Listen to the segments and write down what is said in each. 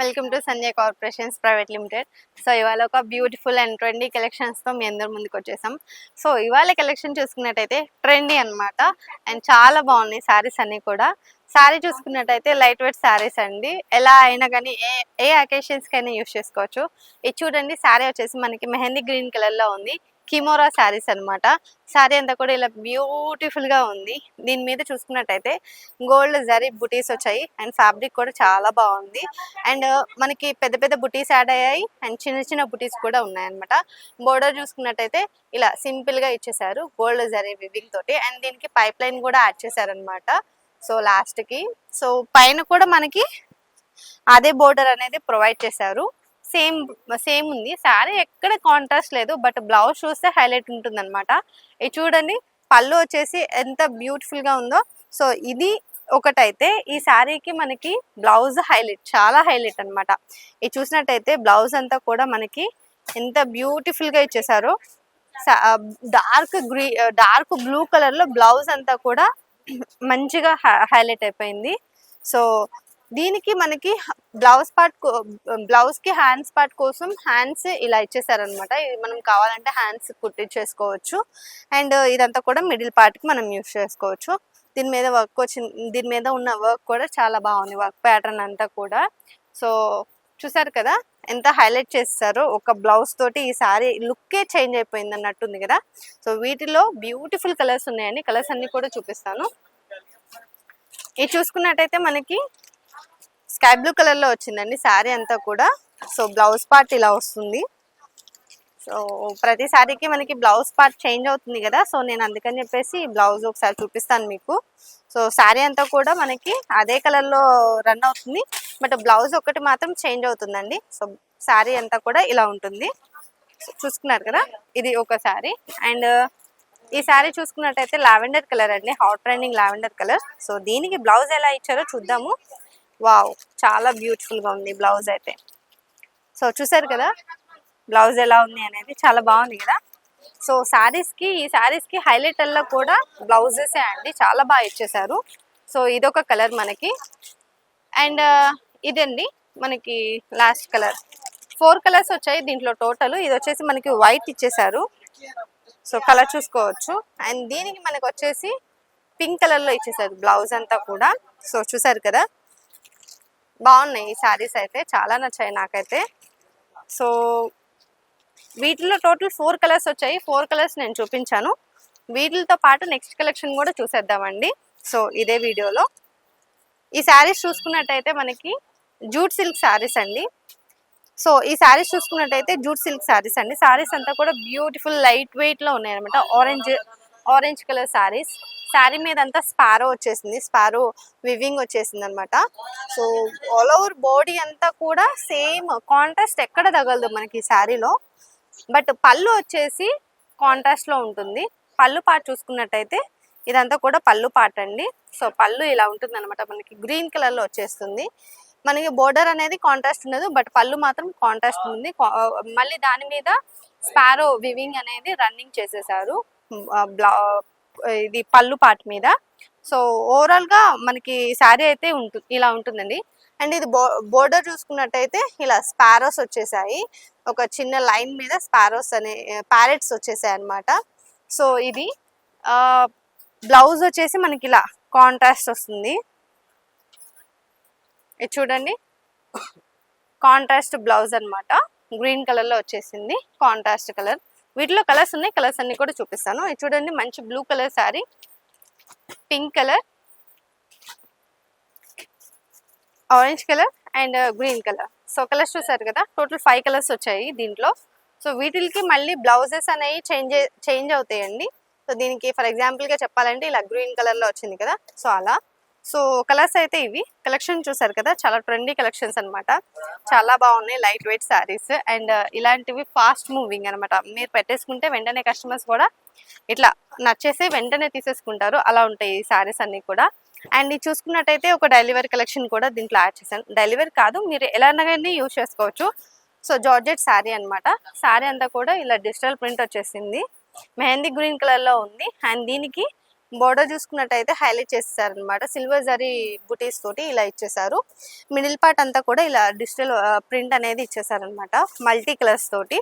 Welcome to Sanjay corporations private limited. So ఇవాళ ఒక beautiful and trendy కలెక్షన్స్తో మీ అందరి ముందుకు వచ్చేసాం. సో ఇవాళ కలెక్షన్ చూసుకున్నట్టయితే ట్రెండీ అనమాట అండ్ చాలా బాగున్నాయి శారీస్ అన్నీ కూడా. శారీ చూసుకున్నట్టయితే లైట్ వెయిట్ శారీస్ అండి, ఎలా అయినా కానీ ఏ అకేషన్స్కి అయినా యూస్ చేసుకోవచ్చు. ఇది చూడండి, శారీ వచ్చేసి మనకి మెహందీ గ్రీన్ కలర్లో ఉంది. కిమోరా శారీస్ అనమాట. శారీ అంతా కూడా ఇలా బ్యూటిఫుల్ గా ఉంది. దీని మీద చూసుకున్నట్టయితే గోల్డ్ జరీ బుటీస్ వచ్చాయి అండ్ ఫ్యాబ్రిక్ కూడా చాలా బాగుంది. అండ్ మనకి పెద్ద పెద్ద బుటీస్ యాడ్ అయ్యాయి అండ్ చిన్న చిన్న బుటీస్ కూడా ఉన్నాయన్నమాట. బోర్డర్ చూసుకున్నట్టయితే ఇలా సింపుల్ గా ఇచ్చేసారు గోల్డ్ జరీ వివింగ్ తోటి. అండ్ దీనికి పైప్ లైన్ కూడా యాడ్ చేశారనమాట. సో లాస్ట్ కి సో పైన కూడా మనకి అదే బోర్డర్ అనేది ప్రొవైడ్ చేశారు. సేమ్ ఉంది. శారీ ఎక్కడ కాంట్రాస్ట్ లేదు, బట్ బ్లౌజ్ చూస్తే హైలైట్ ఉంటుంది అనమాట. ఇది చూడండి, పళ్ళు వచ్చేసి ఎంత బ్యూటిఫుల్ గా ఉందో. సో ఇది ఒకటైతే ఈ శారీకి మనకి బ్లౌజ్ హైలైట్, చాలా హైలైట్ అనమాట. ఇది చూసినట్టయితే బ్లౌజ్ అంతా కూడా మనకి ఎంత బ్యూటిఫుల్ గా ఇచ్చేసారో. డార్క్ బ్లూ కలర్ లో బ్లౌజ్ అంతా కూడా మంచిగా హైలైట్ అయిపోయింది. సో దీనికి మనకి బ్లౌజ్ కి హ్యాండ్స్ పార్ట్ కోసం హ్యాండ్స్ ఇలా ఇచ్చేసారనమాట. ఇది మనం కావాలంటే హ్యాండ్స్ కుట్టించేసుకోవచ్చు. అండ్ ఇదంతా కూడా మిడిల్ పార్ట్ కి మనం యూస్ చేసుకోవచ్చు. దీని మీద వర్క్ వచ్చింది, దీని మీద ఉన్న వర్క్ కూడా చాలా బాగుంది, వర్క్ ప్యాటర్న్ అంతా కూడా. సో చూసారు కదా ఎంత హైలైట్ చేస్తారో. ఒక బ్లౌజ్ తోటి ఈ సారీ లుక్కే చేంజ్ అయిపోయింది అన్నట్టుంది కదా. సో వీటిలో బ్యూటిఫుల్ కలర్స్ ఉన్నాయండి, కలర్స్ అన్ని కూడా చూపిస్తాను. ఇది చూసుకున్నట్టయితే మనకి స్కై బ్లూ కలర్ లో వచ్చిందండి శారీ అంతా కూడా. సో బ్లౌజ్ పార్ట్ ఇలా వస్తుంది. సో ప్రతి శారీకి మనకి బ్లౌజ్ పార్ట్ చేంజ్ అవుతుంది కదా. సో నేను అందుకని చెప్పేసి బ్లౌజ్ ఒకసారి చూపిస్తాను మీకు. సో శారీ అంతా కూడా మనకి అదే కలర్ లో రన్ అవుతుంది, బట్ బ్లౌజ్ ఒకటి మాత్రం చేంజ్ అవుతుందండి. సో శారీ అంతా కూడా ఇలా ఉంటుంది. చూసుకున్నారు కదా, ఇది ఒక శారీ. అండ్ ఈ శారీ చూసుకున్నట్టయితే లావెండర్ కలర్ అండి, hot trending lavender colour. So దీనికి బ్లౌజ్ ఎలా ఇచ్చారో చూద్దాము. వావ్, చాలా బ్యూటిఫుల్ గా ఉంది బ్లౌజ్ అయితే. సో చూసారు కదా బ్లౌజ్ ఎలా ఉంది అనేది, చాలా బాగుంది కదా. సో ఈ శారీస్ కి హైలైట్ అల్లా కూడా బ్లౌజెస్ అండి, చాలా బాగా ఇచ్చేసారు. సో ఇదొక కలర్ మనకి. అండ్ ఇదండి మనకి లాస్ట్ కలర్. 4 కలర్స్ వచ్చాయి దీంట్లో టోటల్. ఇది వచ్చేసి మనకి వైట్ ఇచ్చేసారు. సో కలర్ చూసుకోవచ్చు. అండ్ దీనికి మనకి వచ్చేసి పింక్ కలర్ లో ఇచ్చేసారు బ్లౌజ్ అంతా కూడా. సో చూసారు కదా, బాగున్నాయి ఈ శారీస్ అయితే, చాలా నచ్చాయి నాకైతే. సో వీటిలో టోటల్ 4 కలర్స్ వచ్చాయి. 4 కలర్స్ నేను చూపించాను. వీటితో పాటు నెక్స్ట్ కలెక్షన్ కూడా చూసేద్దామండి. సో ఇదే వీడియోలో ఈ శారీస్ చూసుకున్నట్టయితే మనకి జూట్ సిల్క్ శారీస్ అండి. సో ఈ శారీస్ చూసుకున్నట్టయితే జూట్ సిల్క్ శారీస్ అండి. శారీస్ అంతా కూడా బ్యూటిఫుల్ లైట్ వెయిట్ లో ఉన్నాయి అనమాట. Orange colour saris. శారీ మీద అంతా స్పారో వచ్చేసింది, స్పారో వివింగ్ వచ్చేసింది అనమాట. సో ఆల్ ఓవర్ బాడీ అంతా కూడా సేమ్ కాంట్రాస్ట్ ఎక్కడ తగలదు మనకి ఈ శారీలో. బట్ పళ్ళు వచ్చేసి కాంట్రాస్ట్ లో ఉంటుంది. పళ్ళు పార్ట్ చూసుకున్నట్టయితే ఇదంతా కూడా పళ్ళు పార్ట్ అండి. సో పళ్ళు ఇలా ఉంటుంది అనమాట, మనకి గ్రీన్ కలర్ లో వచ్చేస్తుంది. మనకి బోర్డర్ అనేది కాంట్రాస్ట్ ఉండదు, బట్ పళ్ళు మాత్రం కాంట్రాస్ట్ ఉంది. మళ్ళీ దాని మీద స్పారో వివింగ్ అనేది రన్నింగ్ చేసేసారు ఇది పళ్ళు పార్ట్ మీద. సో ఓవరాల్ గా మనకి శారీ అయితే ఇలా ఉంటుందండి. అండ్ ఇది బోర్డర్ చూసుకున్నట్టయితే ఇలా స్పారోస్ వచ్చేసాయి, ఒక చిన్న లైన్ మీద స్పారోస్ అనే ప్యారెట్స్ వచ్చేసాయి అనమాట. సో ఇది బ్లౌజ్ వచ్చేసి మనకి ఇలా కాంట్రాస్ట్ వస్తుంది. ఇది చూడండి, కాంట్రాస్ట్ బ్లౌజ్ అనమాట. గ్రీన్ కలర్ లో వచ్చేసింది కాంట్రాస్ట్ కలర్. వీటిలో కలర్స్ ఉన్నాయి, కలర్స్ అన్ని కూడా చూపిస్తాను. ఇది చూడండి, మంచి blue colour sari, pink colour, orange colour and green colour. So colours చూసారు కదా, టోటల్ 5 కలర్స్ వచ్చాయి దీంట్లో. సో వీటికి మళ్ళీ బ్లౌజెస్ అనేవి చేంజ్ అవుతాయండి. సో దీనికి ఫర్ ఎగ్జాంపుల్ గా చెప్పాలంటే ఇలా గ్రీన్ కలర్ లో వచ్చింది కదా, సో అలా. సో కలర్స్ అయితే ఇవి. కలెక్షన్ చూసారు కదా, చాలా ట్రెండీ కలెక్షన్స్ అనమాట, చాలా బాగున్నాయి. లైట్ వెయిట్ శారీస్ అండ్ ఇలాంటివి ఫాస్ట్ మూవింగ్ అనమాట. మీరు పెట్టేసుకుంటే వెంటనే కస్టమర్స్ కూడా ఇట్లా నచ్చేసి వెంటనే తీసేసుకుంటారు, అలా ఉంటాయి ఈ శారీస్ అన్ని కూడా. అండ్ ఇది చూసుకున్నట్టయితే ఒక డెలివరీ కలెక్షన్ కూడా దీంట్లో యాడ్ చేశాను. డెలివరీ కాదు, మీరు ఎలాగైనా యూజ్ చేసుకోవచ్చు. సో జార్జెట్ శారీ అనమాట. శారీ అంతా కూడా ఇలా డిజిటల్ ప్రింట్ వచ్చేసింది, మెహందీ గ్రీన్ కలర్ లో ఉంది. అండ్ దీనికి బోర్డర్ చూసుకున్నట్టయితే హైలైట్ చేసేసారు అనమాట. సిల్వర్ జరీ బుటీస్ తోటి ఇలా ఇచ్చేసారు. మిడిల్ పార్ట్ అంతా కూడా ఇలా డిజిటల్ ప్రింట్ అనేది ఇచ్చేసారనమాట మల్టీ కలర్స్ తోటి.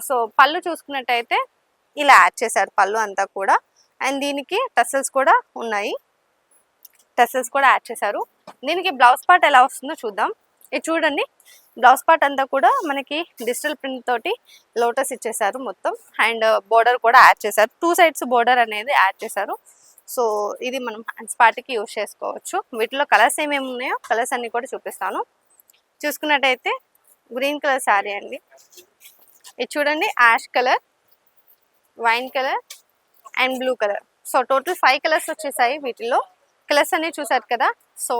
సో పళ్ళు చూసుకున్నట్టయితే ఇలా యాడ్ చేశారు పళ్ళు అంతా కూడా. అండ్ దీనికి టసల్స్ కూడా ఉన్నాయి, టసల్స్ కూడా యాడ్ చేశారు. దీనికి బ్లౌజ్ పార్ట్ ఎలా వస్తుందో చూద్దాం. ఇది చూడండి, బ్లౌజ్ పార్ట్ అంతా కూడా మనకి డిజిటల్ ప్రింట్ తోటి లోటస్ ఇచ్చేసారు మొత్తం. అండ్ బోర్డర్ కూడా యాడ్ చేశారు, 2 సైడ్స్ బోర్డర్ అనేది యాడ్ చేశారు. సో ఇది మనం హ్యాండ్స్ పార్ట్కి యూజ్ చేసుకోవచ్చు. వీటిలో కలర్స్ ఏమేమి ఉన్నాయో కలర్స్ అన్ని కూడా చూపిస్తాను. చూసుకున్నట్టయితే గ్రీన్ కలర్ శారీ అండి. ఇది చూడండి, ash colour, wine colour and blue colour. So total 5 colours వచ్చేసాయి. వీటిలో కలర్స్ అన్ని చూసారు కదా. సో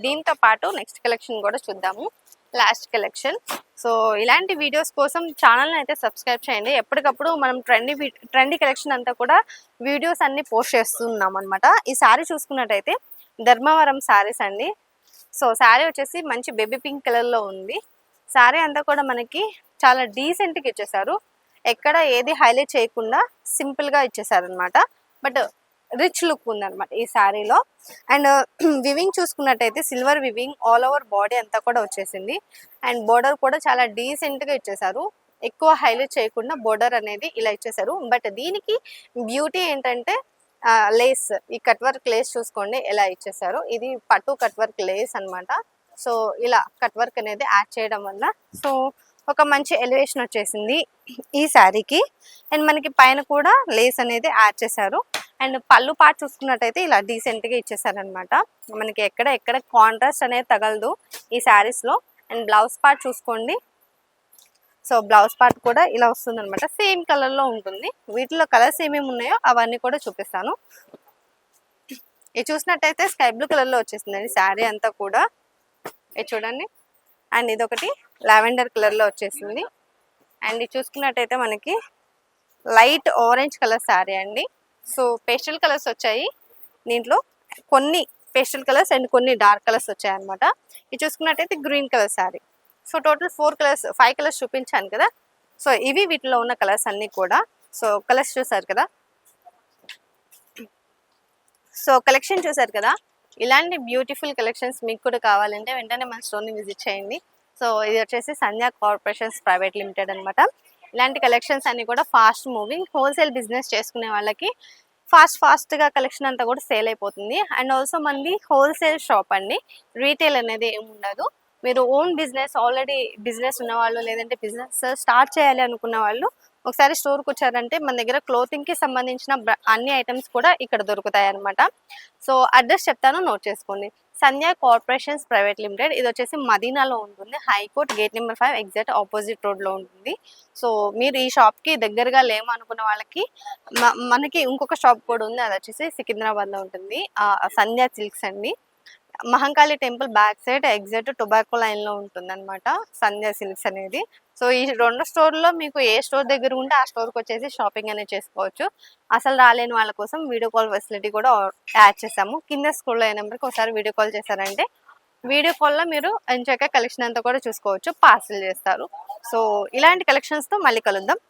దీంతో పాటు నెక్స్ట్ కలెక్షన్ కూడా చూద్దాము, లాస్ట్ కలెక్షన్. సో ఇలాంటి వీడియోస్ కోసం ఛానల్ని అయితే సబ్స్క్రైబ్ చేయండి. ఎప్పటికప్పుడు మనం ట్రెండీ కలెక్షన్ అంతా కూడా వీడియోస్ అన్ని పోస్ట్ చేస్తున్నాం అనమాట. ఈ శారీ చూసుకున్నట్టయితే ధర్మవరం శారీస్ అండి. సో శారీ వచ్చేసి మంచి బేబీ పింక్ కలర్లో ఉంది. శారీ అంతా కూడా మనకి చాలా డీసెంట్గా ఇచ్చేసారు, ఎక్కడ ఏది హైలైట్ చేయకుండా సింపుల్గా ఇచ్చేసారు అనమాట. బట్ రిచ్ లుక్ ఉందన్నమాట ఈ శారీలో. అండ్ వివింగ్ చూసుకున్నట్టయితే silver weaving all over body అంతా కూడా వచ్చేసింది. అండ్ బోర్డర్ కూడా చాలా డీసెంట్గా ఇచ్చేసారు, ఎక్కువ హైలైట్ చేయకుండా బోర్డర్ అనేది ఇలా ఇచ్చేసారు. బట్ దీనికి బ్యూటీ ఏంటంటే లేస్, ఈ కట్ వర్క్ లేస్ చూసుకోండి ఎలా ఇచ్చేసారు. ఇది పట్టు కట్ వర్క్ లేస్ అనమాట. సో ఇలా కట్ వర్క్ అనేది యాడ్ చేయడం వల్ల సో ఒక మంచి ఎలివేషన్ వచ్చేసింది ఈ శారీకి. అండ్ మనకి పైన కూడా లేస్ అనేది యాడ్ చేశారు. అండ్ పళ్ళు పార్ట్ చూసుకున్నట్టయితే ఇలా డీసెంట్గా ఇచ్చేసారనమాట. మనకి ఎక్కడ కాంట్రాస్ట్ అనేది తగలదు ఈ శారీస్లో. అండ్ బ్లౌజ్ పార్ట్ చూసుకోండి. సో బ్లౌజ్ పార్ట్ కూడా ఇలా వస్తుంది అనమాట, సేమ్ కలర్లో ఉంటుంది. వీటిలో కలర్స్ ఏమేమి ఉన్నాయో అవన్నీ కూడా చూపిస్తాను. ఇది చూసినట్టయితే స్కై బ్లూ కలర్లో వచ్చేసిందండి శారీ అంతా కూడా. ఇది చూడండి. అండ్ ఇదొకటి లావెండర్ కలర్లో వచ్చేసింది. అండ్ ఇది చూసుకున్నట్టయితే మనకి లైట్ ఆరెంజ్ కలర్ శారీ అండి. సో పేస్టల్ కలర్స్ వచ్చాయి దీంట్లో, కొన్ని పేస్టల్ కలర్స్ అండ్ కొన్ని డార్క్ కలర్స్ వచ్చాయి అనమాట. ఇది చూసుకున్నట్టయితే green colour sari. So total 5 colours చూపించాను కదా. సో ఇవి వీటిలో ఉన్న కలర్స్ అన్నీ కూడా. సో కలర్స్ చూసారు కదా, సో కలెక్షన్ చూసారు కదా. ఇలాంటి బ్యూటిఫుల్ కలెక్షన్స్ మీకు కూడా కావాలంటే వెంటనే మన స్టోర్ని విజిట్ చేయండి. సో ఇది వచ్చేసి సంధ్యా కార్పొరేషన్స్ ప్రైవేట్ లిమిటెడ్ అనమాట. ఇలాంటి కలెక్షన్స్ అన్ని కూడా ఫాస్ట్ మూవింగ్ హోల్సేల్ బిజినెస్ చేసుకునే వాళ్ళకి ఫాస్ట్గా కలెక్షన్ అంతా కూడా సేల్ అయిపోతుంది. అండ్ ఆల్సో మనది హోల్సేల్ షాప్ అండి, రీటైల్ అనేది ఏమి ఉండదు. మీరు ఓన్ బిజినెస్ ఆల్రెడీ బిజినెస్ ఉన్నవాళ్ళు లేదంటే బిజినెస్ స్టార్ట్ చేయాలి అనుకున్న వాళ్ళు ఒకసారి స్టోర్కి వచ్చారంటే మన దగ్గర క్లోతింగ్కి సంబంధించిన అన్ని ఐటమ్స్ కూడా ఇక్కడ దొరుకుతాయి అనమాట. సో అడ్రస్ చెప్తాను, నోట్ చేసుకోండి. సంధ్యా కార్పొరేషన్స్ ప్రైవేట్ లిమిటెడ్. ఇది వచ్చేసి మదీనాలో ఉంటుంది, high court gate number 5 exact opposite రోడ్లో ఉంటుంది. సో మీరు ఈ షాప్కి దగ్గరగా లేము అనుకున్న వాళ్ళకి మనకి ఇంకొక షాప్ కూడా ఉంది, అది వచ్చేసి సికింద్రాబాద్లో ఉంటుంది, సంధ్యా సిల్క్స్ అండి. Mahankali temple back side exact tobacco లైన్లో ఉంటుంది అనమాట సంధ్యా సిల్క్స్ అనేది. సో ఈ 2 స్టోర్లో మీకు ఏ స్టోర్ దగ్గర ఉంటే ఆ స్టోర్కి వచ్చేసి షాపింగ్ అనేది చేసుకోవచ్చు. అసలు రాలేని వాళ్ళ కోసం వీడియో కాల్ ఫెసిలిటీ కూడా యాడ్ చేసాము. కింద స్క్రోల్ అయిన నెంబర్కి ఒకసారి వీడియో కాల్ చేశారంటే వీడియో కాల్లో మీరు ఎంచక్క కలెక్షన్ అంతా కూడా చూసుకోవచ్చు, పార్సిల్ చేస్తారు. సో ఇలాంటి కలెక్షన్స్తో మళ్ళీ కలుద్దాం.